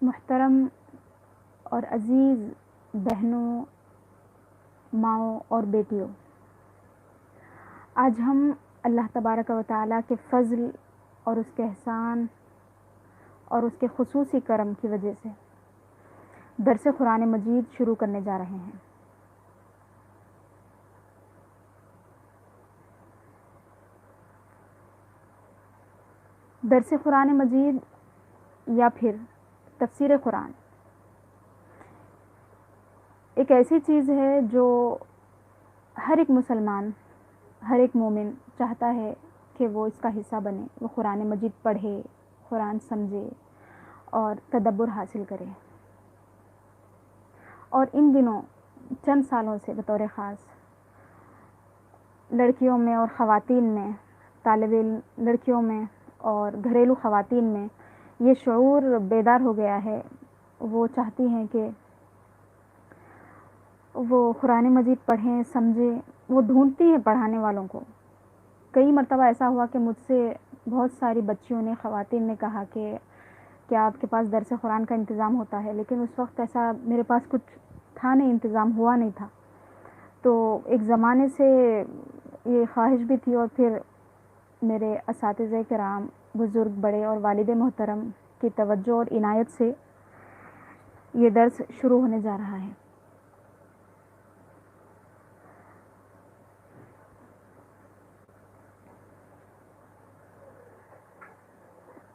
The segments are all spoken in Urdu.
محترم اور عزیز بہنوں، ماؤں اور بیٹیوں، آج ہم اللہ تبارک و تعالیٰ کے فضل اور اس کے احسان اور اس کے خصوصی کرم کی وجہ سے درس قرآن مجید شروع کرنے جا رہے ہیں۔ درس قرآن مجید یا پھر تفسیر قرآن ایک ایسی چیز ہے جو ہر ایک مسلمان، ہر ایک مومن چاہتا ہے کہ وہ اس کا حصہ بنے، وہ قرآن مجید پڑھے، قرآن سمجھے اور تدبر حاصل کرے۔ اور ان دنوں چند سالوں سے بطور خاص لڑکیوں میں اور خواتین میں، طالب علم لڑکیوں میں اور گھریلو خواتین میں یہ شعور بیدار ہو گیا ہے۔ وہ چاہتی ہیں کہ وہ قرآن مجید پڑھیں، سمجھیں، وہ ڈھونڈتی ہیں پڑھانے والوں کو۔ کئی مرتبہ ایسا ہوا کہ مجھ سے بہت ساری بچیوں نے، خواتین نے کہا کہ کیا آپ کے پاس درس قرآن کا انتظام ہوتا ہے؟ لیکن اس وقت ایسا میرے پاس کچھ تھا نہیں، انتظام ہوا نہیں تھا۔ تو ایک زمانے سے یہ خواہش بھی تھی، اور پھر میرے اساتذہ کرام، بزرگ بڑے اور والد محترم کی توجہ اور عنایت سے یہ درس شروع ہونے جا رہا ہے۔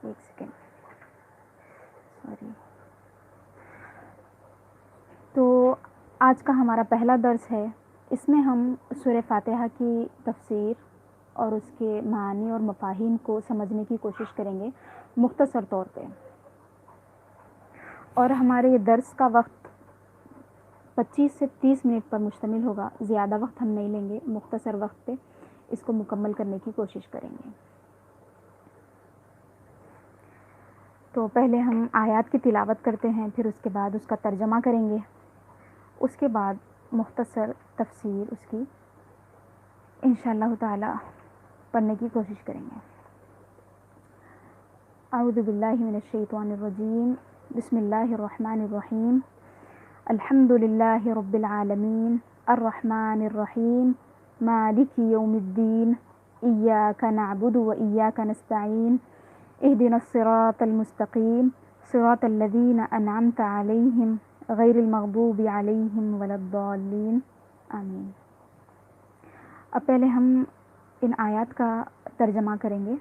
ایک سیکنڈ، سوری۔ تو آج کا ہمارا پہلا درس ہے، اس میں ہم سورہ فاتحہ کی تفسیر اور اس کے معانی اور مفاہیم کو سمجھنے کی کوشش کریں گے مختصر طور پہ۔ اور ہمارے یہ درس کا وقت 25 سے 30 منٹ پر مشتمل ہوگا، زیادہ وقت ہم نہیں لیں گے، مختصر وقت پہ اس کو مکمل کرنے کی کوشش کریں گے۔ تو پہلے ہم آیات کی تلاوت کرتے ہیں، پھر اس کے بعد اس کا ترجمہ کریں گے، اس کے بعد مختصر تفسیر اس کی انشاءاللہ تعالی پڑھنے کی کوشش کریں گے۔ اعوذ باللہ من الشیطان الرجیم، بسم اللہ الرحمن الرحیم، الحمد للہ رب العالمین، الرحمن الرحیم، مالک یوم الدین، ایاک نعبد و ایاک نستعین، اہدنا الصراط المستقیم، صراط الذین انعمت علیہم غیر المغضوب علیہم ولا الضالین، آمین۔ اب پہلے ہم ان آیات کا ترجمہ کریں گے۔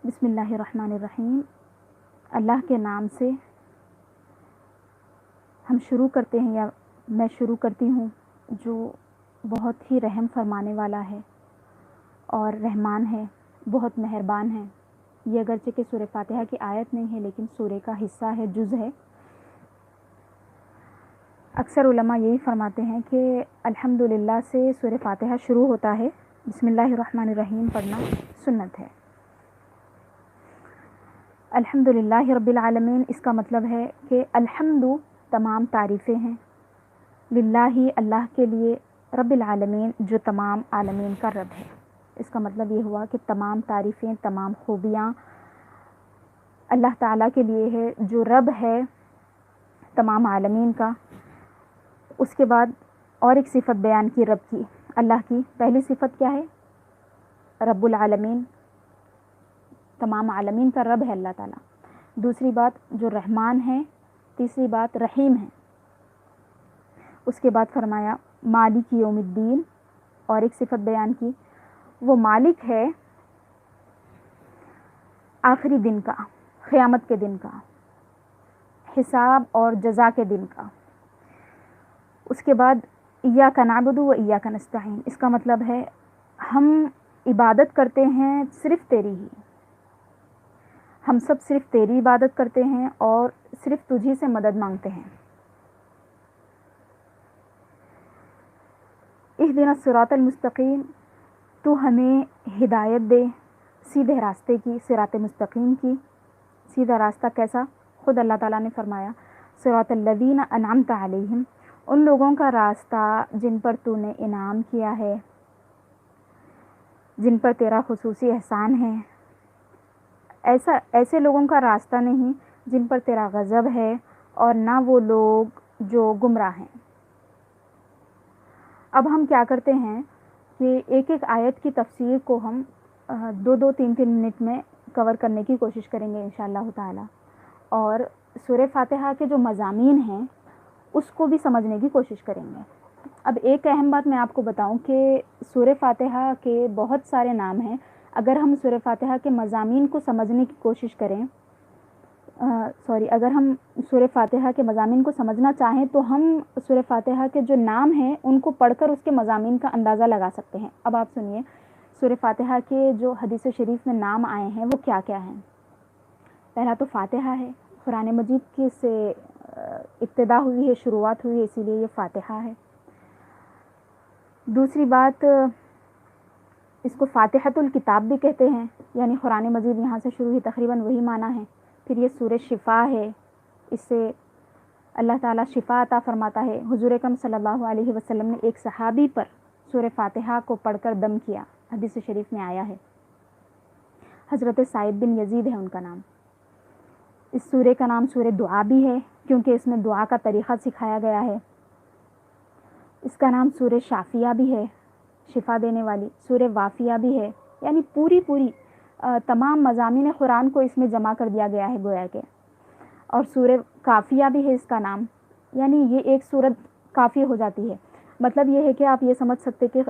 بسم اللہ الرحمن الرحیم، اللہ کے نام سے ہم شروع کرتے ہیں، یا میں شروع کرتی ہوں، جو بہت ہی رحم فرمانے والا ہے اور رحمان ہے، بہت مہربان ہے۔ یہ اگرچہ کہ سورہ فاتحہ کی آیت نہیں ہے، لیکن سورہ کا حصہ ہے، جز ہے۔ اکثر علماء یہی فرماتے ہیں کہ الحمدللہ سے سورہ فاتحہ شروع ہوتا ہے، بسم اللہ الرحمن الرحیم پڑھنا سنت ہے۔ الحمدللہ رب العالمین، اس کا مطلب ہے کہ الحمد تمام تعریفیں ہیں، للہ اللہ کے لیے، رب العالمین جو تمام عالمین کا رب ہے۔ اس کا مطلب یہ ہوا کہ تمام تعریفیں، تمام خوبیاں اللہ تعالیٰ کے لیے ہے، جو رب ہے تمام عالمین کا۔ اس کے بعد اور ایک صفت بیان کی رب کی، اللہ کی۔ پہلی صفت کیا ہے؟ رب العالمین، تمام عالمین کا رب ہے اللہ تعالیٰ۔ دوسری بات جو رحمان ہے، تیسری بات رحیم ہے۔ اس کے بعد فرمایا مالک یوم الدین، اور ایک صفت بیان کی، وہ مالک ہے آخری دن کا، قیامت کے دن کا، حساب اور جزا کے دن کا۔ اس کے بعد ایاک نعبد و ایاک نستعین، اس کا مطلب ہے ہم عبادت کرتے ہیں صرف تیری ہی، ہم سب صرف تیری عبادت کرتے ہیں اور صرف تجھی سے مدد مانگتے ہیں۔ اہدنا الصراط المستقیم، تو ہمیں ہدایت دے سیدھے راستے کی، صراط مستقیم کی۔ سیدھا راستہ کیسا؟ خود اللہ تعالیٰ نے فرمایا صراط الذین انعمت علیہم، ان لوگوں کا راستہ جن پر تو نے انعام کیا ہے، جن پر تیرا خصوصی احسان ہے، ایسے لوگوں کا راستہ نہیں جن پر تیرا غضب ہے، اور نہ وہ لوگ جو گمراہ ہیں۔ اب ہم کیا کرتے ہیں کہ ایک ایک آیت کی تفسیر کو ہم 2-3 منٹ میں کور کرنے کی کوشش کریں گے انشاءاللہ تعالی، اور سورہ فاتحہ کے جو مضامین ہیں اس کو بھی سمجھنے کی کوشش کریں گے۔ اب ایک اہم بات میں آپ کو بتاؤں کہ سورہ فاتحہ کے بہت سارے نام ہیں۔ اگر ہم سورہ فاتحہ کے مضامین کو سمجھنے کی کوشش کریں اگر ہم سورہ فاتحہ کے مضامین کو سمجھنا چاہیں تو ہم سورہ فاتحہ کے جو نام ہیں ان کو پڑھ کر اس کے مضامین کا اندازہ لگا سکتے ہیں۔ اب آپ سنیے، سورہ فاتحہ کے جو حدیث شریف میں نام آئے ہیں وہ کیا کیا ہیں۔ پہلا تو فاتحہ ہے، قرآن مجید کی سے ابتدا ہوئی ہے، شروعات ہوئی ہے، اسی لیے یہ فاتحہ ہے۔ دوسری بات، اس کو فاتحۃ الکتاب بھی کہتے ہیں، یعنی قرآن مجید یہاں سے شروع ہوئی، تقریباً وہی معنی ہے۔ پھر یہ سورہ شفا ہے، اس سے اللہ تعالیٰ شفا عطا فرماتا ہے۔ حضور اکرم صلی اللہ علیہ وسلم نے ایک صحابی پر سورہ فاتحہ کو پڑھ کر دم کیا، حدیث شریف میں آیا ہے۔ حضرت سعید بن یزید ہے ان کا نام۔ اس سورہ کا نام سورہ دعا بھی ہے کیونکہ اس میں دعا کا طریقہ سکھایا گیا ہے۔ اس کا نام سورہ شافیہ بھی ہے، شفا دینے والی۔ سورہ وافیہ بھی ہے، یعنی پوری تمام مضامین قرآن کو اس میں جمع کر دیا گیا ہے گویا کہ۔ اور سورہ کافیہ بھی ہے اس کا نام، یعنی یہ ایک سورت کافی ہو جاتی ہے۔ مطلب یہ ہے کہ آپ یہ سمجھ سکتے کہ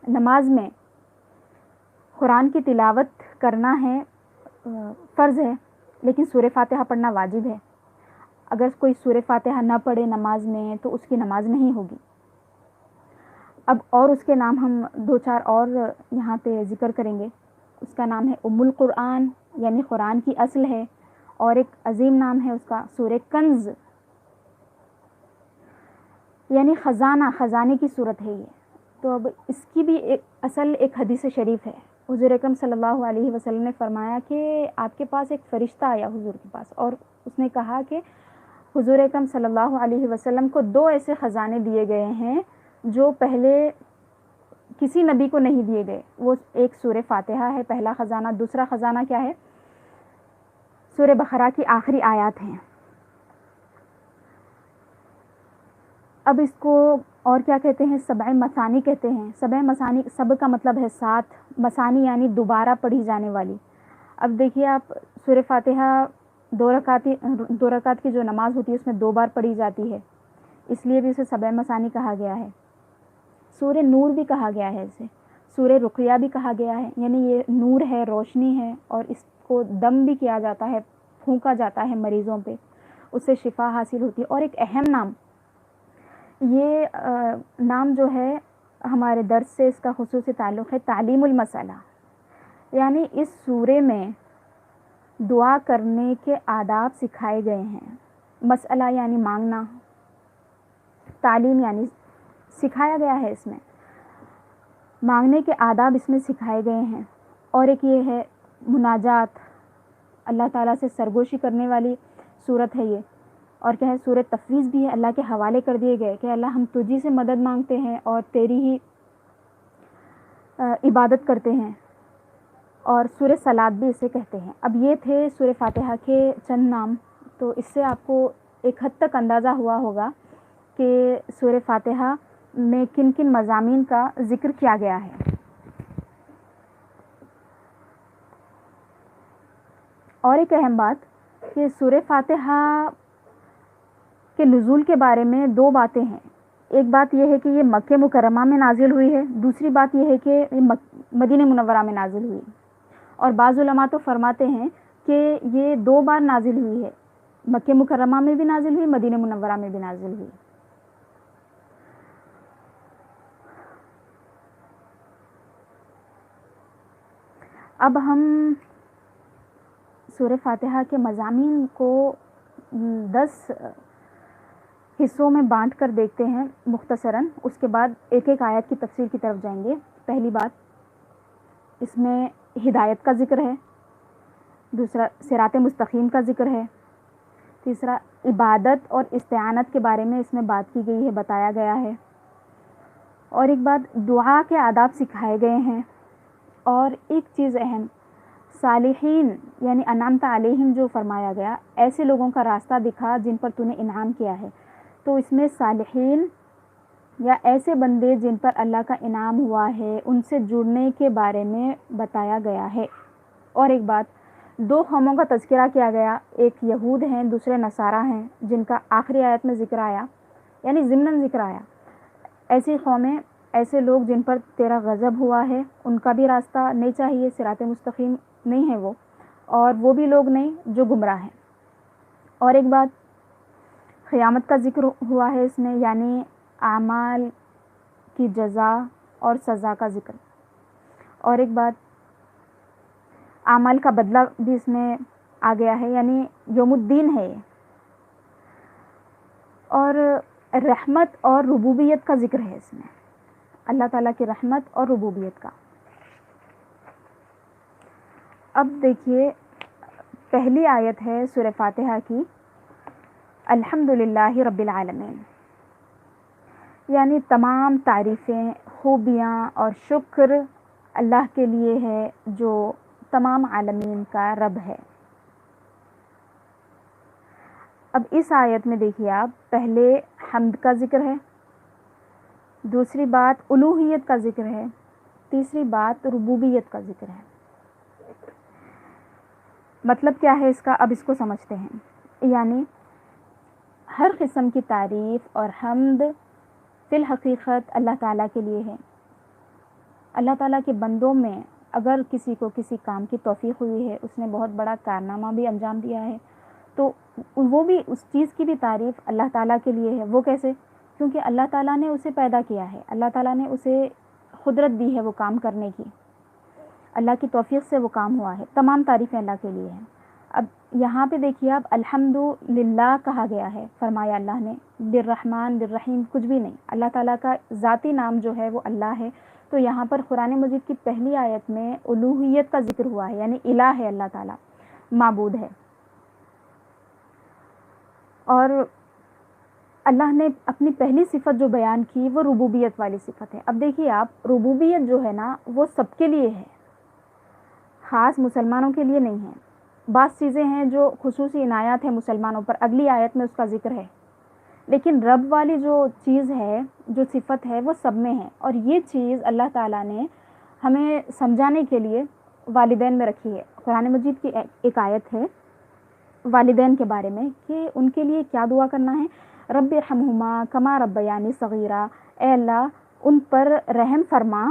نماز میں قرآن کی تلاوت کرنا ہے فرض ہے، لیکن سورہ فاتحہ پڑھنا واجب ہے۔ اگر کوئی سورہ فاتحہ نہ پڑھے نماز میں تو اس کی نماز نہیں ہوگی۔ اب اور اس کے نام ہم 2-4 اور یہاں پہ ذکر کریں گے۔ اس کا نام ہے ام القرآن، یعنی قرآن کی اصل ہے، اور ایک عظیم نام ہے اس کا سورہ کنز، یعنی خزانے کی صورت ہے یہ۔ تو اب اس کی بھی ایک حدیث شریف ہے۔ حضور اکرم صلی اللہ علیہ وسلم نے فرمایا کہ آپ کے پاس ایک فرشتہ آیا حضور کے پاس، اور اس نے کہا کہ حضور اکرم صلی اللہ علیہ وسلم کو 2 ایسے خزانے دیے گئے ہیں جو پہلے کسی نبی کو نہیں دیے گئے۔ وہ ایک سورہ فاتحہ ہے پہلا خزانہ، دوسرا خزانہ کیا ہے؟ سورہ بقرہ کی آخری آیات ہیں۔ اب اس کو اور کیا کہتے ہیں؟ سبع مثانی کہتے ہیں۔ سبع مثانی، سب کا مطلب ہے 7، مثانی یعنی دوبارہ پڑھی جانے والی۔ اب دیکھیے آپ، سورہ فاتحہ 2 رکعت کی جو نماز ہوتی ہے اس میں 2 بار پڑھی جاتی ہے، اس لیے بھی اسے سبع مثانی کہا گیا ہے۔ سورہ نور بھی کہا گیا ہے اسے، سورہ رقیہ بھی کہا گیا ہے، یعنی یہ نور ہے، روشنی ہے، اور اس کو دم بھی کیا جاتا ہے، پھونکا جاتا ہے مریضوں پہ، اس سے شفا حاصل ہوتی ہے۔ اور ایک اہم نام، یہ نام جو ہے ہمارے درس سے اس کا خصوصی تعلق ہے، تعلیم المسئلہ، یعنی اس سورے میں دعا کرنے کے آداب سکھائے گئے ہیں۔ مسئلہ یعنی مانگنا، تعلیم یعنی سکھایا گیا ہے، اس میں مانگنے کے آداب اس میں سکھائے گئے ہیں۔ اور ایک یہ ہے مناجات، اللہ تعالیٰ سے سرگوشی کرنے والی صورت ہے یہ۔ اور کیا ہے؟ سورہ تفویض بھی ہے، اللہ کے حوالے کر دیے گئے کہ اللہ ہم تجھی سے مدد مانگتے ہیں اور تیری ہی عبادت کرتے ہیں۔ اور سورہ صلات بھی اسے کہتے ہیں۔ اب یہ تھے سورہ فاتحہ کے چند نام، تو اس سے آپ کو ایک حد تک اندازہ ہوا ہوگا کہ سورہ فاتحہ میں کن کن مضامین کا ذکر کیا گیا ہے۔ اور ایک اہم بات کہ سورہ فاتحہ کے نزول کے بارے میں 2 باتیں ہیں۔ ایک بات یہ ہے کہ یہ مکہ مکرمہ میں نازل ہوئی ہے، دوسری بات یہ ہے کہ یہ مدینہ منورہ میں نازل ہوئی، اور بعض علماء تو فرماتے ہیں کہ یہ 2 بار نازل ہوئی ہے، مکہ مکرمہ میں بھی نازل ہوئی، مدینہ منورہ میں بھی نازل ہوئی۔ اب ہم سورہ فاتحہ کے مضامین کو 10 حصوں میں بانٹ کر دیکھتے ہیں مختصراً، اس کے بعد ایک ایک آیت کی تفسیر کی طرف جائیں گے۔ پہلی بات، اس میں ہدایت کا ذکر ہے، دوسرا صراط مستقیم کا ذکر ہے، تیسرا عبادت اور استعانت کے بارے میں اس میں بات کی گئی ہے، بتایا گیا ہے، اور ایک بات دعا کے آداب سکھائے گئے ہیں، اور ایک چیز اہم، صالحین یعنی انعمت علیہم جو فرمایا گیا، ایسے لوگوں کا راستہ دکھا جن پر تو نے انعام کیا ہے. تو اس میں صالحین یا ایسے بندے جن پر اللہ کا انعام ہوا ہے ان سے جڑنے کے بارے میں بتایا گیا ہے. اور ایک بات، دو قوموں کا تذکرہ کیا گیا، ایک یہود ہیں، دوسرے نصارہ ہیں، جن کا آخری آیت میں ذکر آیا، یعنی ضمناً ذکر آیا. ایسی قومیں، ایسے لوگ جن پر تیرا غضب ہوا ہے، ان کا بھی راستہ نہیں چاہیے، صراط مستقیم نہیں ہے وہ، اور وہ بھی لوگ نہیں جو گمراہ ہیں. اور ایک بات، قیامت کا ذکر ہوا ہے اس میں، یعنی اعمال کی جزا اور سزا کا ذکر. اور ایک بات، اعمال کا بدلہ بھی اس میں آ گیا ہے، یعنی یوم الدین ہے یہ. اور رحمت اور ربوبیت کا ذکر ہے اس میں، اللہ تعالیٰ کی رحمت اور ربوبیت کا. اب دیکھیے پہلی آیت ہے سورہ فاتحہ کی، الحمد للہ رب العالمین، یعنی تمام تعریفیں، خوبیاں اور شکر اللہ کے لیے ہے جو تمام عالمین کا رب ہے. اب اس آیت میں دیکھیے آپ، پہلے حمد کا ذکر ہے، دوسری بات الوہیت کا ذکر ہے، تیسری بات ربوبیت کا ذکر ہے. مطلب کیا ہے اس کا، اب اس کو سمجھتے ہیں. یعنی ہر قسم کی تعریف اور حمد فی الحقیقت اللہ تعالیٰ کے لیے ہے. اللہ تعالیٰ کے بندوں میں اگر کسی کو کسی کام کی توفیق ہوئی ہے، اس نے بہت بڑا کارنامہ بھی انجام دیا ہے، تو وہ بھی اس چیز کی بھی تعریف اللہ تعالیٰ کے لیے ہے. وہ کیسے؟ کیونکہ اللہ تعالیٰ نے اسے پیدا کیا ہے، اللہ تعالیٰ نے اسے قدرت دی ہے وہ کام کرنے کی، اللہ کی توفیق سے وہ کام ہوا ہے. تمام تعریفیں اللہ کے لیے ہیں. اب یہاں پہ دیکھیے آپ، الحمد للہ کہا گیا ہے، فرمایا اللہ نے، بالرحمن بالرحیم کچھ بھی نہیں. اللہ تعالیٰ کا ذاتی نام جو ہے وہ اللہ ہے. تو یہاں پر قرآن مجید کی پہلی آیت میں الوہیت کا ذکر ہوا ہے، یعنی الہ ہے اللہ تعالیٰ، معبود ہے. اور اللہ نے اپنی پہلی صفت جو بیان کی وہ ربوبیت والی صفت ہے. اب دیکھیے آپ، ربوبیت جو ہے نا وہ سب کے لیے ہے، خاص مسلمانوں کے لیے نہیں ہے. بعض چیزیں ہیں جو خصوصی عنایات ہیں مسلمانوں پر، اگلی آیت میں اس کا ذکر ہے، لیکن رب والی جو چیز ہے، جو صفت ہے، وہ سب میں ہے. اور یہ چیز اللہ تعالیٰ نے ہمیں سمجھانے کے لیے والدین میں رکھی ہے. قرآن مجید کی ایک آیت ہے والدین کے بارے میں کہ ان کے لیے کیا دعا کرنا ہے، رب ارحمہما کما ربیانی صغیرہ، اے اللہ ان پر رحم فرما،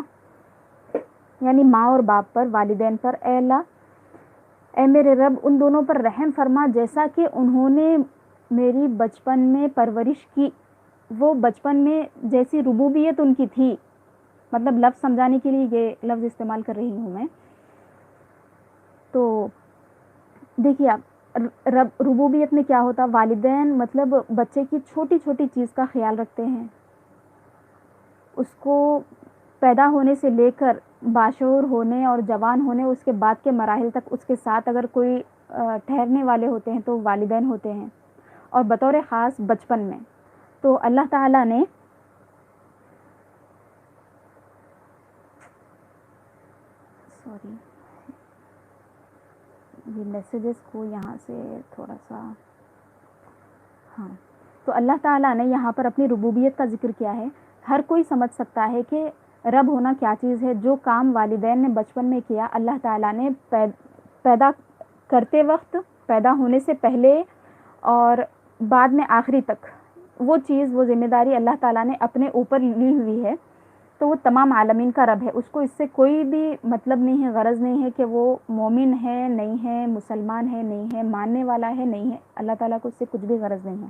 یعنی ماں اور باپ پر، والدین پر. اے اللہ، اے میرے رب ان دونوں پر رحم فرما جیسا کہ انہوں نے میری بچپن میں پرورش کی. وہ بچپن میں جیسی ربوبیت ان کی تھی، مطلب لفظ سمجھانے کے لیے یہ لفظ استعمال کر رہی ہوں میں. تو دیکھیے آپ، ربوبیت میں کیا ہوتا، والدین مطلب بچے کی چھوٹی چھوٹی چیز کا خیال رکھتے ہیں، اس کو پیدا ہونے سے لے کر باشعور ہونے اور جوان ہونے، اس کے بعد کے مراحل تک اس کے ساتھ اگر کوئی ٹھہرنے والے ہوتے ہیں تو والدین ہوتے ہیں، اور بطور خاص بچپن میں. تو اللہ تعالیٰ نے یہ میسیجز کو یہاں سے تھوڑا سا، ہاں، تو اللہ تعالیٰ نے یہاں پر اپنی ربوبیت کا ذکر کیا ہے. ہر کوئی سمجھ سکتا ہے کہ رب ہونا کیا چیز ہے. جو کام والدین نے بچپن میں کیا، اللہ تعالیٰ نے پیدا کرتے وقت، پیدا ہونے سے پہلے اور بعد میں آخری تک، وہ چیز، وہ ذمہ داری اللہ تعالیٰ نے اپنے اوپر لی ہوئی ہے. تو وہ تمام عالمین کا رب ہے، اس کو اس سے کوئی بھی مطلب نہیں ہے، غرض نہیں ہے کہ وہ مومن ہے نہیں ہے، مسلمان ہے نہیں ہے، ماننے والا ہے نہیں ہے. اللہ تعالیٰ کو اس سے کچھ بھی غرض نہیں ہے.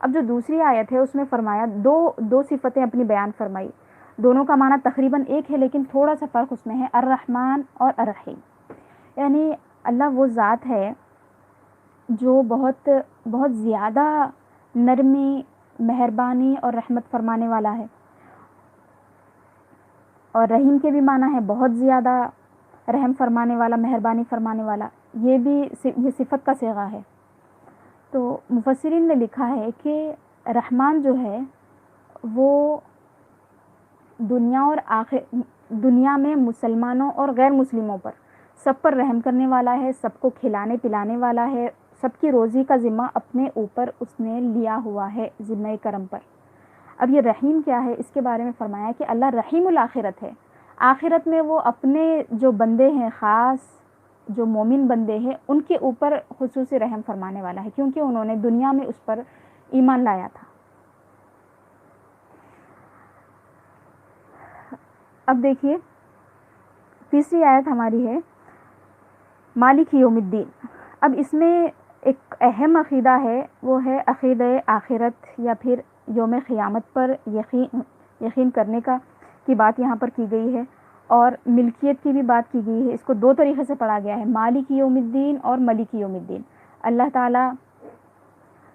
اب جو دوسری آیت ہے اس میں فرمایا، دو صفتیں اپنی بیان فرمائی، دونوں کا معنی تقریباً ایک ہے لیکن تھوڑا سا فرق اس میں ہے، الرحمن اور الرحیم. یعنی اللہ وہ ذات ہے جو بہت بہت زیادہ نرمی، مہربانی اور رحمت فرمانے والا ہے. اور رحیم کے بھی معنی ہے بہت زیادہ رحم فرمانے والا، مہربانی فرمانے والا. یہ صفت کا صیغہ ہے. تو مفسرین نے لکھا ہے کہ رحمان جو ہے وہ دنیا میں مسلمانوں اور غیر مسلموں پر سب پر رحم کرنے والا ہے، سب کو کھلانے پلانے والا ہے، سب کی روزی کا ذمہ اپنے اوپر اس نے لیا ہوا ہے، ذمہ کرم پر۔ اب یہ رحیم کیا ہے، اس کے بارے میں فرمایا کہ اللہ رحیم الآخرت ہے، آخرت میں وہ اپنے جو بندے ہیں، خاص جو مومن بندے ہیں، ان کے اوپر خصوصی رحم فرمانے والا ہے، کیونکہ انہوں نے دنیا میں اس پر ایمان لایا تھا۔ اب دیکھیے تیسری آیت ہماری ہے مالک یوم الدین۔ اب اس میں ایک اہم عقیدہ ہے، وہ ہے عقیدہ آخرت یا پھر یوم قیامت پر یقین کرنے کی بات یہاں پر کی گئی ہے، اور ملکیت کی بھی بات کی گئی ہے۔ اس کو دو طریقے سے پڑھا گیا ہے، مالک یوم الدین اور ملک یوم الدین۔ اللہ تعالیٰ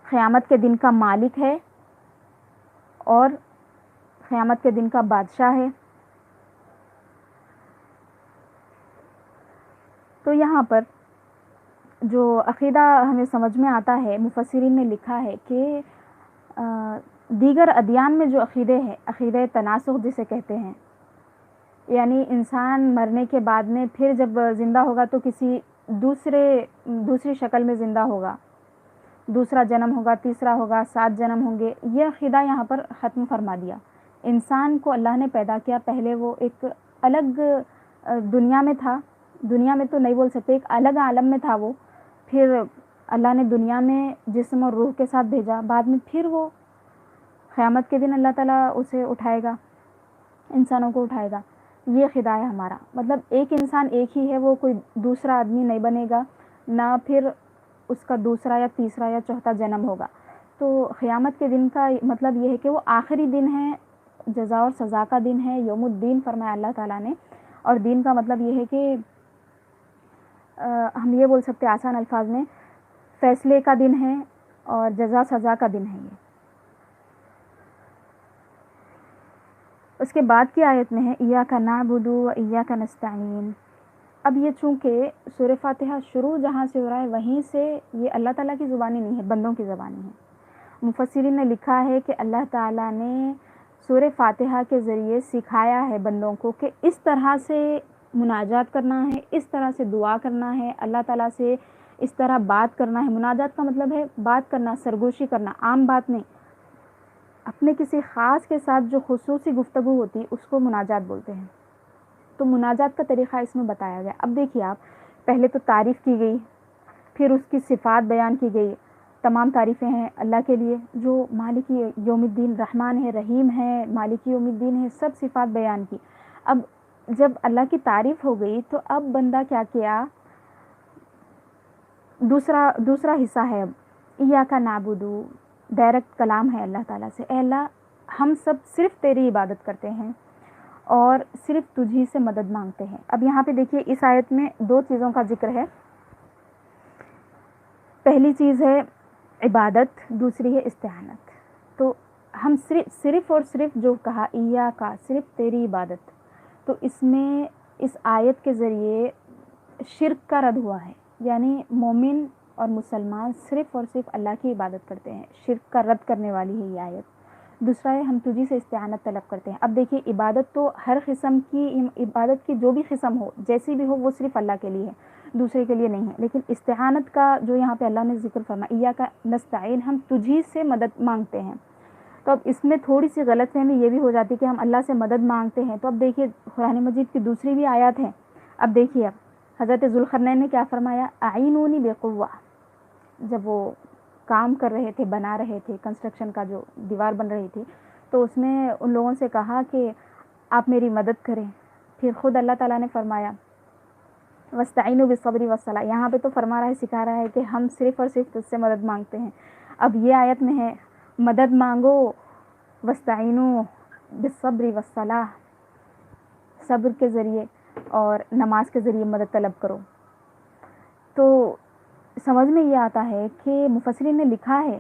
قیامت کے دن کا مالک ہے اور قیامت کے دن کا بادشاہ ہے۔ تو یہاں پر جو عقیدہ ہمیں سمجھ میں آتا ہے، مفسرین نے لکھا ہے کہ دیگر ادیان میں جو عقیدے ہیں، عقیدہ تناسخ جسے کہتے ہیں، یعنی انسان مرنے کے بعد میں پھر جب زندہ ہوگا تو کسی دوسری شکل میں زندہ ہوگا، دوسرا جنم ہوگا، تیسرا ہوگا، 7 جنم ہوں گے، یہ عقیدہ یہاں پر ختم فرما دیا۔ انسان کو اللہ نے پیدا کیا، پہلے وہ ایک الگ دنیا میں تھا، دنیا میں تو نہیں بول سکتے، ایک الگ عالم میں تھا وہ، پھر اللہ نے دنیا میں جسم اور روح کے ساتھ بھیجا، بعد میں پھر وہ قیامت کے دن اللہ تعالیٰ اسے اٹھائے گا، انسانوں کو اٹھائے گا۔ یہ عقیدہ ہے ہمارا، مطلب ایک انسان ایک ہی ہے، وہ کوئی دوسرا آدمی نہیں بنے گا، نہ پھر اس کا دوسرا یا تیسرا یا چوتھا جنم ہوگا۔ تو قیامت کے دن کا مطلب یہ ہے کہ وہ آخری دن ہے، جزا اور سزا کا دن ہے، یوم الدین فرمایا اللہ تعالیٰ نے۔ اور دین کا مطلب یہ ہے کہ ہم یہ بول سکتے آسان الفاظ میں فیصلے کا دن ہے اور جزا سزا کا دن ہے یہ۔ اس کے بعد کی آیت میں ہے ایاک نعبد و ایاک نستعین۔ اب یہ چونکہ سورہ فاتحہ شروع جہاں سے ہو رہا ہے وہیں سے یہ اللہ تعالیٰ کی زبانی نہیں ہے، بندوں کی زبانی ہے۔ مفسرین نے لکھا ہے کہ اللہ تعالیٰ نے سورہ فاتحہ کے ذریعے سکھایا ہے بندوں کو کہ اس طرح سے مناجات کرنا ہے، اس طرح سے دعا کرنا ہے، اللہ تعالیٰ سے اس طرح بات کرنا ہے۔ مناجات کا مطلب ہے بات کرنا، سرگوشی کرنا، عام بات نہیں، اپنے کسی خاص کے ساتھ جو خصوصی گفتگو ہوتی ہے اس کو مناجات بولتے ہیں۔ تو مناجات کا طریقہ اس میں بتایا گیا۔ اب دیکھیے آپ، پہلے تو تعریف کی گئی، پھر اس کی صفات بیان کی گئی۔ تمام تعریفیں ہیں اللہ کے لیے جو مالک یوم الدین، رحمان ہے، رحیم ہے، مالک یوم الدین ہے، سب صفات بیان کی۔ اب جب اللہ کی تعریف ہو گئی تو اب بندہ کیا کیا، دوسرا حصہ ہے اب ایاک نعبد، ڈائریکٹ کلام ہے اللہ تعالیٰ سے، اے اللہ ہم سب صرف تیری عبادت کرتے ہیں اور صرف تجھی سے مدد مانگتے ہیں۔ اب یہاں پہ دیکھیے اس آیت میں 2 چیزوں کا ذکر ہے، پہلی چیز ہے عبادت، دوسری ہے استعانت۔ تو ہم صرف اور صرف جو کہا ایاک، صرف تیری عبادت، تو اس میں اس آیت کے ذریعے شرک کا رد ہوا ہے، یعنی مومن اور مسلمان صرف اور صرف اللہ کی عبادت کرتے ہیں، شرک کا رد کرنے والی ہے یہ آیت۔ دوسرا ہے ہم تجھی سے استعانت طلب کرتے ہیں۔ اب دیکھیے عبادت تو ہر قسم کی، عبادت کی جو بھی قسم ہو، جیسی بھی ہو، وہ صرف اللہ کے لیے ہے، دوسرے کے لیے نہیں ہے۔ لیکن استعانت کا جو یہاں پہ اللہ نے ذکر فرمایا ایاک نستعین، ہم تجھی سے مدد مانگتے ہیں، تو اب اس میں تھوڑی سی غلط فہمی یہ بھی ہو جاتی کہ ہم اللہ سے مدد مانگتے ہیں۔ تو اب دیکھیے قرآن مجید کی دوسری بھی آیات ہیں۔ اب دیکھیے حضرت ذوالقرنین نے کیا فرمایا، اعینونی بقوہ، جب وہ کام کر رہے تھے، بنا رہے تھے، کنسٹرکشن کا جو دیوار بن رہی تھی، تو اس میں ان لوگوں سے کہا کہ آپ میری مدد کریں۔ پھر خود اللہ تعالیٰ نے فرمایا وَاسْتَعِینُوا بِالصَّبْرِ وَالصَّلَاةِ، یہاں پہ تو فرما رہا ہے، سکھا رہا ہے کہ ہم صرف اور صرف تجھ سے مدد مانگتے ہیں۔ اب یہ آیت میں ہے مدد مانگو، وَاسْتَعِینُوا بِالصَّبْرِ وَالصَّلَاةِ، صبر کے ذریعے اور نماز کے ذریعے مدد طلب کرو۔ تو سمجھ میں یہ آتا ہے کہ مفسرین نے لکھا ہے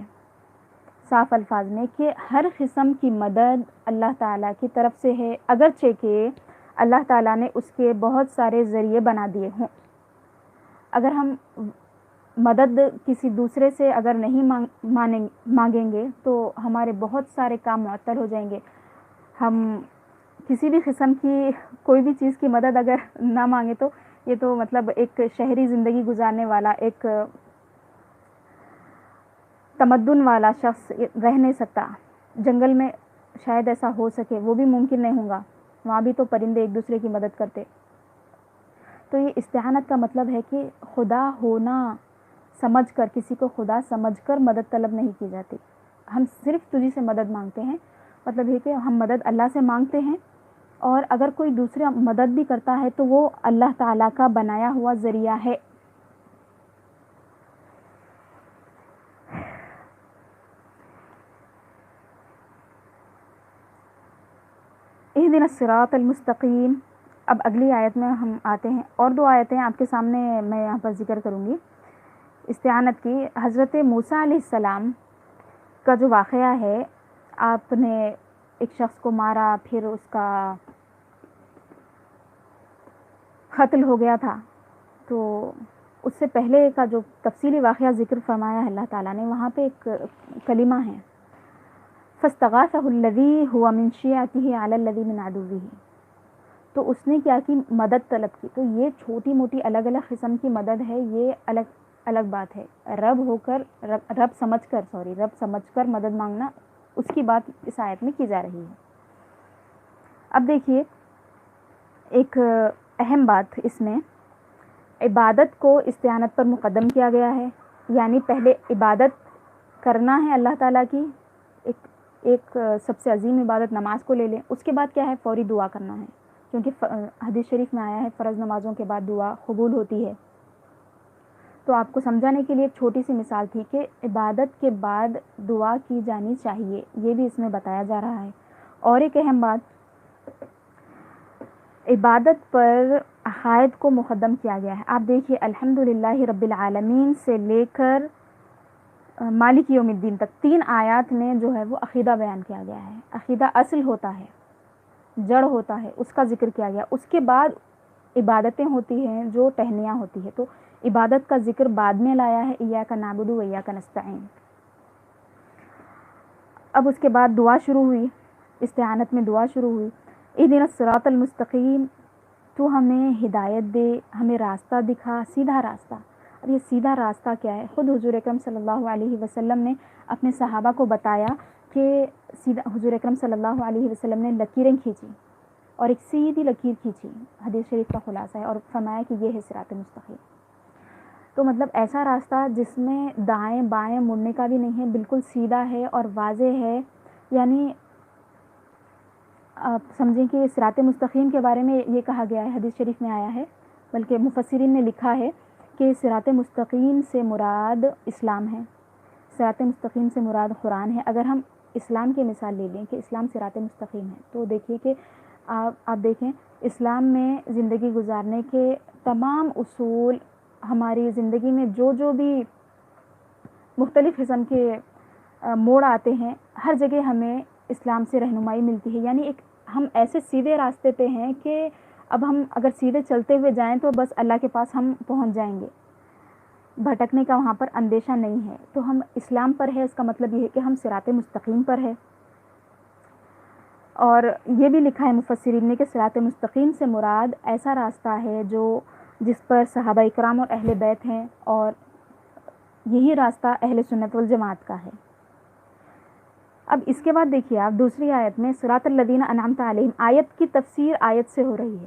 صاف الفاظ میں کہ ہر قسم کی مدد اللہ تعالیٰ کی طرف سے ہے، اگرچہ کہ اللہ تعالیٰ نے اس کے بہت سارے ذریعے بنا دیے ہوں۔ اگر ہم مدد کسی دوسرے سے اگر نہیں مانگیں گے تو ہمارے بہت سارے کام معطل ہو جائیں گے۔ ہم کسی بھی قسم کی کوئی بھی چیز کی مدد اگر نہ مانگے تو یہ تو مطلب ایک شہری زندگی گزارنے والا، ایک تمدن والا شخص رہ نہیں سکتا جنگل میں، شاید ایسا ہو سکے، وہ بھی ممکن نہیں ہوگا، وہاں بھی تو پرندے ایک دوسرے کی مدد کرتے. تو یہ استعانت کا مطلب ہے کہ خدا ہونا سمجھ کر، کسی کو خدا سمجھ کر مدد طلب نہیں کی جاتی. ہم صرف تجھی سے مدد مانگتے ہیں، مطلب یہ کہ ہم مدد اللہ سے مانگتے ہیں، اور اگر کوئی دوسرا مدد بھی کرتا ہے تو وہ اللہ تعالیٰ کا بنایا ہوا ذریعہ ہے. اہدنا الصراط المستقیم. اب اگلی آیت میں ہم آتے ہیں، اور 2 آیتیں آپ کے سامنے میں یہاں پر ذکر کروں گی استعانت کی. حضرت موسیٰ علیہ السلام کا جو واقعہ ہے، آپ نے ایک شخص کو مارا، پھر اس کا قتل ہو گیا تھا، تو اس سے پہلے کا جو تفصیلی واقعہ ذکر فرمایا ہے اللہ تعالیٰ نے، وہاں پہ ایک کلمہ ہے فاستغاثہ الذی هو من شیعته علی الذی من عدوہ. تو اس نے کیا کی؟ مدد طلب کی. تو یہ چھوٹی موٹی الگ الگ قسم کی مدد ہے، یہ الگ الگ بات ہے. رب سمجھ کر مدد مانگنا، اس کی بات اس آیت میں کی جا رہی ہے. اب دیکھیے ایک اہم بات اس میں، عبادت کو استعانت پر مقدم کیا گیا ہے. یعنی پہلے عبادت کرنا ہے اللہ تعالیٰ کی، ایک سب سے عظیم عبادت نماز کو لے لیں، اس کے بعد کیا ہے؟ فوری دعا کرنا ہے، کیونکہ حدیث شریف میں آیا ہے فرض نمازوں کے بعد دعا قبول ہوتی ہے. تو آپ کو سمجھانے کے لیے ایک چھوٹی سی مثال تھی کہ عبادت کے بعد دعا کی جانی چاہیے، یہ بھی اس میں بتایا جا رہا ہے. اور ایک اہم بات، عبادت پر عقائد کو مقدم کیا گیا ہے. آپ دیکھیے الحمدللہ رب العالمین سے لے کر مالک یوم الدین تک 3 آیات میں جو ہے وہ عقیدہ بیان کیا گیا ہے. عقیدہ اصل ہوتا ہے، جڑ ہوتا ہے، اس کا ذکر کیا گیا. اس کے بعد عبادتیں ہوتی ہیں جو ٹہنیاں ہوتی ہے، تو عبادت کا ذکر بعد میں لایا ہے، ایاک نعبد و ایاک نستعین. اب اس کے بعد دعا شروع ہوئی، استعانت میں دعا شروع ہوئی. اہدنا الصراط المستقیم، تو ہمیں ہدایت دے، ہمیں راستہ دکھا، سیدھا راستہ. اب یہ سیدھا راستہ کیا ہے؟ خود حضور اکرم صلی اللہ علیہ وسلم نے اپنے صحابہ کو بتایا کہ حضور اکرم صلی اللہ علیہ وسلم نے لکیریں کھینچی اور ایک سیدھی لکیر کھینچی، حدیث شریف کا خلاصہ ہے، اور فرمایا کہ یہ ہے صراط مستقیم. تو مطلب ایسا راستہ جس میں دائیں بائیں مڑنے کا بھی نہیں ہے، بالکل سیدھا ہے اور واضح ہے. یعنی آپ سمجھیں کہ صراط مستقیم کے بارے میں یہ کہا گیا ہے، حدیث شریف میں آیا ہے، بلکہ مفسرین نے لکھا ہے کہ صراط مستقیم سے مراد اسلام ہے، صراط مستقیم سے مراد قرآن ہے. اگر ہم اسلام کی مثال لے لیں کہ اسلام صراط مستقیم ہے، تو دیکھیے کہ آپ دیکھیں اسلام میں زندگی گزارنے کے تمام اصول، ہماری زندگی میں جو بھی مختلف قسم کے موڑ آتے ہیں، ہر جگہ ہمیں اسلام سے رہنمائی ملتی ہے. یعنی ایک ہم ایسے سیدھے راستے پہ ہیں کہ اب ہم اگر سیدھے چلتے ہوئے جائیں تو بس اللہ کے پاس ہم پہنچ جائیں گے، بھٹکنے کا وہاں پر اندیشہ نہیں ہے. تو ہم اسلام پر ہے، اس کا مطلب یہ ہے کہ ہم صراط مستقیم پر ہے. اور یہ بھی لکھا ہے مفسرین نے کہ صراط مستقیم سے مراد ایسا راستہ ہے جس پر صحابہ اکرام اور اہل بیت ہیں، اور یہی راستہ اہل سنت والجماعت کا ہے. اب اس کے بعد دیکھیے آپ دوسری آیت میں صراط الذین انعمت علیہم، آیت کی تفسیر آیت سے ہو رہی ہے.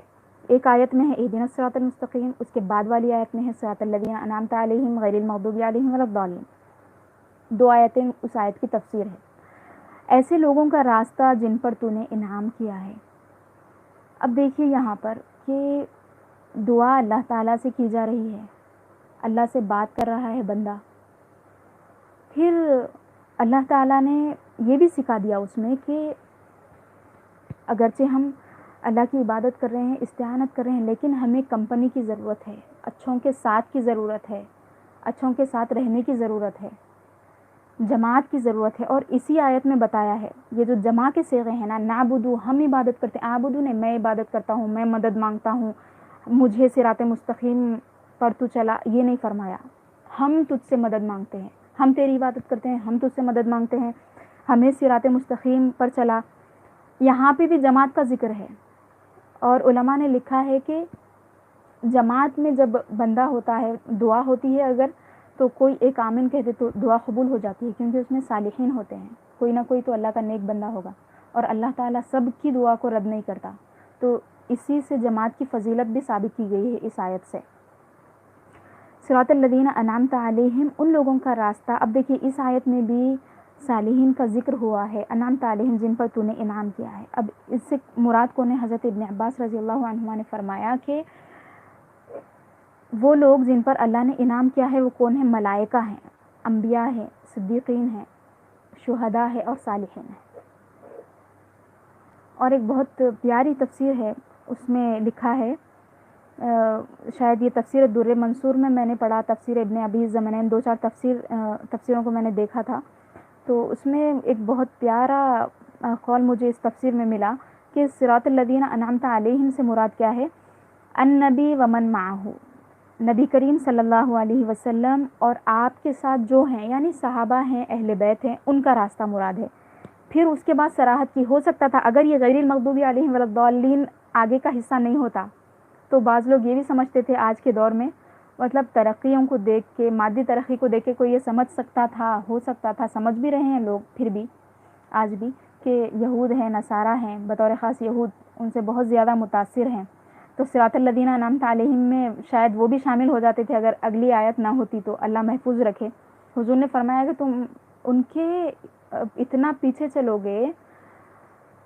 ایک آیت میں ہے اہدنا الصراط المستقیم، اس کے بعد والی آیت میں ہے صراط الذین انعمت علیہم غیر المغضوب علیہم ولا الضالین. 2 آیتیں اس آیت کی تفسیر ہے. ایسے لوگوں کا راستہ جن پر تو نے انعام کیا ہے. اب دیکھیے یہاں پر کہ دعا اللہ تعالیٰ سے کی جا رہی ہے، اللہ سے بات کر رہا ہے بندہ. پھر اللہ تعالیٰ نے یہ بھی سکھا دیا اس میں کہ اگرچہ ہم اللہ کی عبادت کر رہے ہیں، استعانت کر رہے ہیں، لیکن ہمیں کمپنی کی ضرورت ہے، اچھوں کے ساتھ کی ضرورت ہے، اچھوں کے ساتھ رہنے کی ضرورت ہے، جماعت کی ضرورت ہے. اور اسی آیت میں بتایا ہے یہ جو جمع کے صیغے ہیں نا، نعبدو ہم عبادت کرتے ہیں، عابدو نے میں عبادت کرتا ہوں، میں مدد مانگتا ہوں، مجھے صراط مستقیم پر تو چلا، یہ نہیں فرمایا. ہم تجھ سے مدد مانگتے ہیں، ہم تیری عبادت کرتے ہیں، ہم تجھ سے مدد مانگتے ہیں، ہمیں صراط مستقیم پر چلا. یہاں پہ بھی جماعت کا ذکر ہے، اور علماء نے لکھا ہے کہ جماعت میں جب بندہ ہوتا ہے، دعا ہوتی ہے اگر، تو کوئی ایک آمین کہتے تو دعا قبول ہو جاتی ہے، کیونکہ اس میں صالحین ہوتے ہیں، کوئی نہ کوئی تو اللہ کا نیک بندہ ہوگا، اور اللہ تعالیٰ سب کی دعا کو رد نہیں کرتا. تو اسی سے جماعت کی فضیلت بھی ثابت کی گئی ہے اس آیت سے. صراط الذین انعمت علیہم، ان لوگوں کا راستہ. اب دیکھیے اس آیت میں بھی صالحین کا ذکر ہوا ہے، انعمت علیہم جن پر تو نے انعام کیا ہے. اب اس سے مراد کون ہے؟ حضرت ابن عباس رضی اللہ عنہما نے فرمایا کہ وہ لوگ جن پر اللہ نے انعام کیا ہے وہ کون ہیں؟ ملائکہ ہیں، انبیاء ہیں، صدیقین ہیں، شہداء ہے اور صالحین ہیں. اور ایک بہت پیاری تفسیر ہے، اس میں لکھا ہے، شاید یہ تفسیر در منصور میں نے پڑھا، تفسیر ابن ابی زمنین، 2-4 تفسیروں کو میں نے دیکھا تھا، تو اس میں ایک بہت پیارا قول مجھے اس تفسیر میں ملا کہ صراط الذین انعمت علیہم سے مراد کیا ہے؟ النبی ومن معہ، نبی کریم صلی اللہ علیہ وسلم اور آپ کے ساتھ جو ہیں، یعنی صحابہ ہیں، اہل بیت ہیں، ان کا راستہ مراد ہے. پھر اس کے بعد صراحت کی، ہو سکتا تھا اگر یہ غیر المغضوب علیہم ولا الضالین آگے کا حصہ نہیں ہوتا تو بعض لوگ یہ بھی سمجھتے تھے آج کے دور میں، مطلب ترقیوں کو دیکھ کے، مادی ترقی کو دیکھ کے کوئی یہ سمجھ سکتا تھا، ہو سکتا تھا، سمجھ بھی رہے ہیں لوگ پھر بھی آج بھی، کہ یہود ہیں، نصارہ ہیں، بطور خاص یہود ان سے بہت زیادہ متاثر ہیں، تو صراط الذین انعمت علیہم میں شاید وہ بھی شامل ہو جاتے تھے اگر اگلی آیت نہ ہوتی تو. اللہ محفوظ رکھے. حضور نے فرمایا کہ تم ان کے اتنا پیچھے چلو گے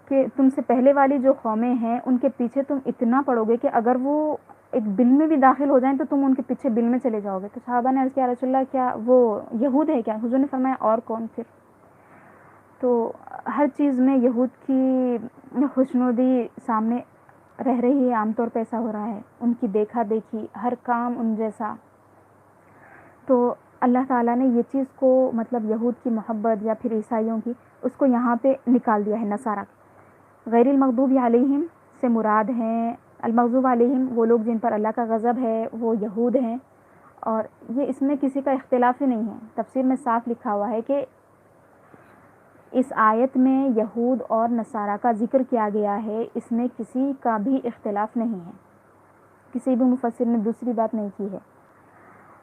کہ تم سے پہلے والی جو قومیں ہیں ان کے پیچھے تم اتنا پڑو گے کہ اگر وہ ایک بل میں بھی داخل ہو جائیں تو تم ان کے پیچھے بل میں چلے جاؤ گے. تو صحابہ نے عرض کیا رسول اللہ کیا وہ یہود ہے کیا؟ حضور نے فرمایا اور کون پھر. تو ہر چیز میں یہود کی خوشنودی سامنے رہ رہی ہے، عام طور پہ ایسا ہو رہا ہے، ان کی دیکھا دیکھی، ہر کام ان جیسا. تو اللہ تعالیٰ نے یہ چیز کو، مطلب یہود کی محبت یا پھر عیسائیوں کی، اس کو یہاں پہ نکال دیا ہے نصارہ. غیر المغضوب علیہم سے مراد ہیں، المغضوب علیہم وہ لوگ جن پر اللہ کا غضب ہے وہ یہود ہیں، اور یہ اس میں کسی کا اختلاف ہی نہیں ہے. تفسیر میں صاف لکھا ہوا ہے کہ اس آیت میں یہود اور نصارہ کا ذکر کیا گیا ہے، اس میں کسی کا بھی اختلاف نہیں ہے، کسی بھی مفسر نے دوسری بات نہیں کی ہے.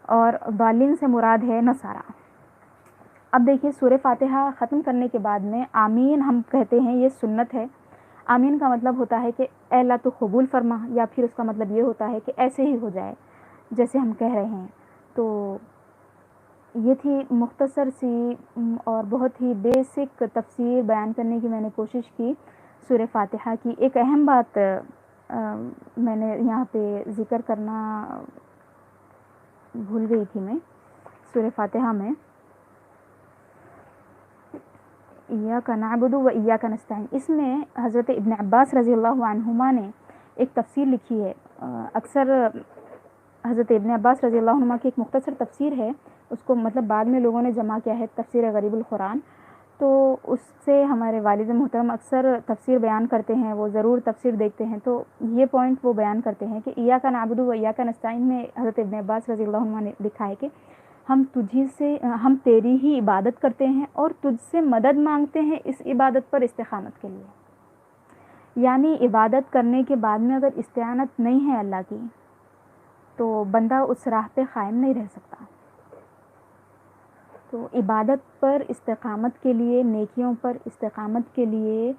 اور ضالین سے مراد ہے نصارہ. اب دیکھیے سورہ فاتحہ ختم کرنے کے بعد میں آمین ہم کہتے ہیں، یہ سنت ہے. آمین کا مطلب ہوتا ہے کہ اے اللہ تو قبول فرما، یا پھر اس کا مطلب یہ ہوتا ہے کہ ایسے ہی ہو جائے جیسے ہم کہہ رہے ہیں. تو یہ تھی مختصر سی اور بہت ہی بیسک تفسیر بیان کرنے کی میں نے کوشش کی سورہ فاتحہ کی. ایک اہم بات میں نے یہاں پہ ذکر کرنا بھول گئی تھی، میں سورہ فاتحہ میں ایاک نعبد و ایاک نستعین، اس میں حضرت ابن عباس رضی اللہ عنہما نے ایک تفسیر لکھی ہے. اکثر حضرت ابن عباس رضی اللہ عنہما کی ایک مختصر تفسیر ہے، اس کو مطلب بعد میں لوگوں نے جمع کیا ہے، تفسیر غریب القرآن. تو اس سے ہمارے والد محترم اکثر تفسیر بیان کرتے ہیں، وہ ضرور تفسیر دیکھتے ہیں، تو یہ پوائنٹ وہ بیان کرتے ہیں کہ ایاک نعبد و ایاک نستعین میں حضرت ابن عباس رضی اللہ عنہ نے لکھا ہے کہ ہم تیری ہی عبادت کرتے ہیں اور تجھ سے مدد مانگتے ہیں اس عبادت پر استقامت کے لیے. یعنی عبادت کرنے کے بعد میں اگر استعانت نہیں ہے اللہ کی تو بندہ اس راہ پہ قائم نہیں رہ سکتا. تو عبادت پر استقامت کے لیے، نیکیوں پر استقامت کے لیے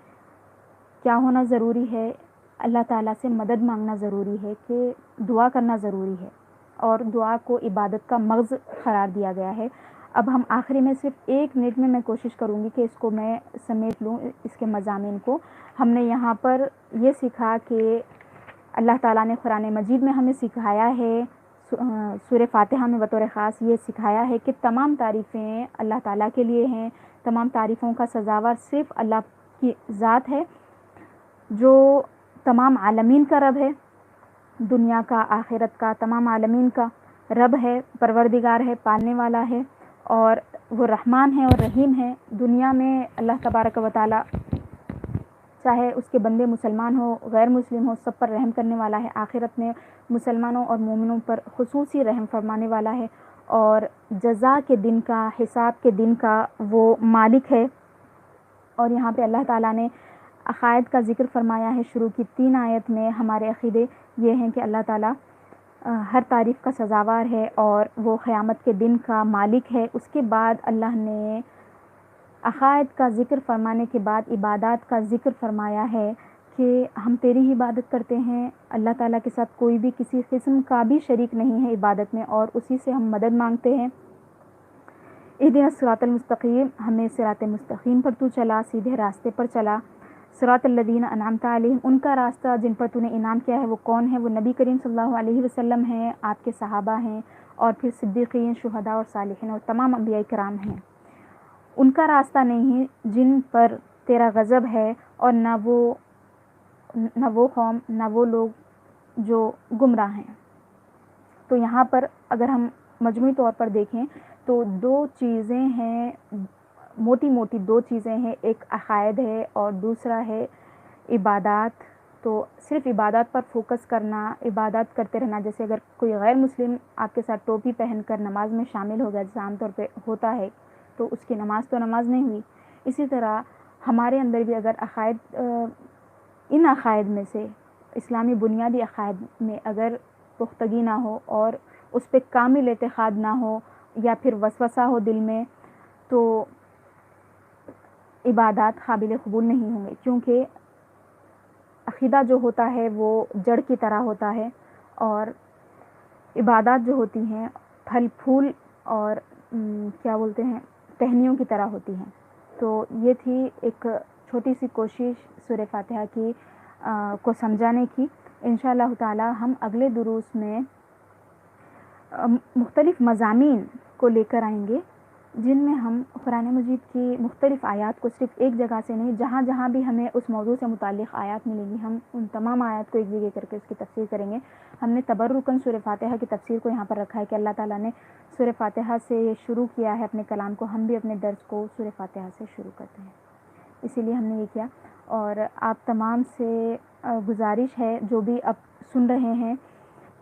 کیا ہونا ضروری ہے؟ اللہ تعالیٰ سے مدد مانگنا ضروری ہے، کہ دعا کرنا ضروری ہے، اور دعا کو عبادت کا مغز قرار دیا گیا ہے. اب ہم آخری میں صرف 1 منٹ میں کوشش کروں گی کہ اس کو میں سمیٹ لوں، اس کے مضامین کو. ہم نے یہاں پر یہ سیکھا کہ اللہ تعالیٰ نے قرآن مجید میں ہمیں سکھایا ہے، سورہ فاتحہ میں بطور خاص یہ سکھایا ہے کہ تمام تعریفیں اللہ تعالیٰ کے لیے ہیں، تمام تعریفوں کا سزاوار صرف اللہ کی ذات ہے جو تمام عالمین کا رب ہے، دنیا کا، آخرت کا، تمام عالمین کا رب ہے، پروردگار ہے، پالنے والا ہے، اور وہ رحمان ہے اور رحیم ہے. دنیا میں اللہ تبارک و تعالیٰ چاہے اس کے بندے مسلمان ہو غیر مسلم ہو سب پر رحم کرنے والا ہے. آخرت میں مسلمانوں اور مومنوں پر خصوصی رحم فرمانے والا ہے، اور جزا کے دن کا، حساب کے دن کا وہ مالک ہے. اور یہاں پہ اللہ تعالیٰ نے عقائد کا ذکر فرمایا ہے. شروع کی 3 آیت میں ہمارے عقیدے یہ ہیں کہ اللہ تعالیٰ ہر تعریف کا سزاوار ہے اور وہ قیامت کے دن کا مالک ہے۔ اس کے بعد اللہ نے عقائد کا ذکر فرمانے کے بعد عبادات کا ذکر فرمایا ہے کہ ہم تیری ہی عبادت کرتے ہیں، اللہ تعالیٰ کے ساتھ کوئی بھی کسی قسم کا بھی شریک نہیں ہے عبادت میں، اور اسی سے ہم مدد مانگتے ہیں۔ اہدنا الصراط المستقیم، ہمیں صراط مستقیم پر تو چلا، سیدھے راستے پر چلا۔ صراط الذین انعمت علیہم، ان کا راستہ جن پر تو نے انعام کیا ہے وہ کون ہے؟ وہ نبی کریم صلی اللہ علیہ وسلم ہیں، آپ کے صحابہ ہیں، اور پھر صدیقین، شہداء اور صالحین اور تمام انبیاء کرام ہیں۔ ان کا راستہ نہیں ہے جن پر تیرا غضب ہے، اور نہ وہ قوم، نہ وہ لوگ جو گمراہ ہیں۔ تو یہاں پر اگر ہم مجموعی طور پر دیکھیں تو دو چیزیں ہیں، موٹی موٹی دو چیزیں ہیں، ایک عقائد ہے اور دوسرا ہے عبادات۔ تو صرف عبادات پر فوکس کرنا، عبادات کرتے رہنا، جیسے اگر کوئی غیر مسلم آپ کے ساتھ ٹوپی پہن کر نماز میں شامل ہو گیا جیسے عام طور پہ ہوتا ہے، تو اس کی نماز تو نماز نہیں ہوئی۔ اسی طرح ہمارے اندر بھی اگر عقائد، ان عقائد میں سے اسلامی بنیادی عقائد میں اگر پختگی نہ ہو اور اس پہ کامل اعتقاد نہ ہو یا پھر وسوسہ ہو دل میں، تو عبادات قابل قبول نہیں ہوں گے، کیونکہ عقیدہ جو ہوتا ہے وہ جڑ کی طرح ہوتا ہے، اور عبادات جو ہوتی ہیں پھل پھول اور کیا بولتے ہیں ٹہنیوں کی طرح ہوتی ہیں۔ تو یہ تھی ایک چھوٹی سی کوشش سورہ فاتحہ کی کو سمجھانے کی۔ انشاءاللہ تعالی ہم اگلے دروس میں مختلف مضامین کو لے کر آئیں گے، جن میں ہم قرآن مجید کی مختلف آیات کو صرف ایک جگہ سے نہیں، جہاں جہاں بھی ہمیں اس موضوع سے متعلق آیات ملیں گی، ہم ان تمام آیات کو ایک جگہ کر کے اس کی تفسیر کریں گے۔ ہم نے تبرکاً سورہ فاتحہ کی تفسیر کو یہاں پر رکھا ہے کہ اللہ تعالیٰ نے سورہ فاتحہ سے شروع کیا ہے اپنے کلام کو، ہم بھی اپنے درس کو سورہ فاتحہ سے شروع کرتے ہیں، اسی لیے ہم نے یہ کیا۔ اور آپ تمام سے گزارش ہے جو بھی اب سن رہے ہیں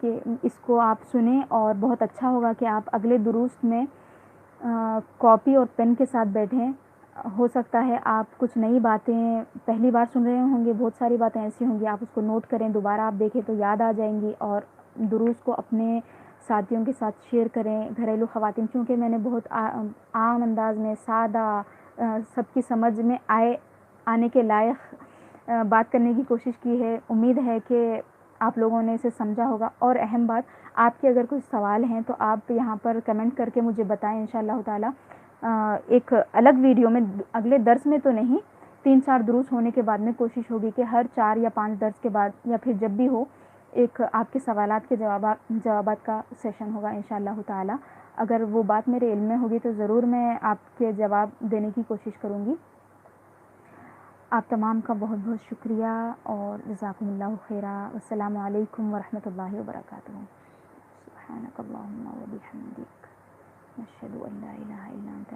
کہ اس کو آپ سنیں، اور بہت اچھا ہوگا کہ آپ اگلے دروس میں کاپی اور پین کے ساتھ بیٹھیں۔ ہو سکتا ہے آپ کچھ نئی باتیں پہلی بار سن رہے ہوں گے، بہت ساری باتیں ایسی ہوں گی آپ اس کو نوٹ کریں، دوبارہ آپ دیکھیں تو یاد آ جائیں گی، اور دروس کو اپنے ساتھیوں کے ساتھ شیئر کریں۔ گھریلو خواتین، چونکہ میں نے بہت عام انداز میں سادہ سب کی سمجھ میں آنے کے لائق بات کرنے کی کوشش کی ہے۔ امید ہے کہ آپ لوگوں نے اسے سمجھا ہوگا، اور اہم بات، آپ کے اگر کچھ سوال ہیں تو آپ یہاں پر کمنٹ کر کے مجھے بتائیں۔ انشاءاللہ تعالی ایک الگ ویڈیو میں اگلے درس میں تو نہیں، 3-4 دروس ہونے کے بعد میں کوشش ہوگی کہ ہر 4 یا 5 درس کے بعد یا پھر جب بھی ہو ایک آپ کے سوالات کے جوابات کا سیشن ہوگا انشاءاللہ تعالی۔ اگر وہ بات میرے علم میں ہوگی تو ضرور میں آپ کے جواب دینے کی کوشش کروں گی۔ آپ تمام کا بہت بہت شکریہ، اور جزاکم اللہ خیرا۔ السلام علیکم ورحمۃ اللہ وبرکاتہ۔ سبحانک اللہم و بحمدک، نشہد ان لا الہ الا انت،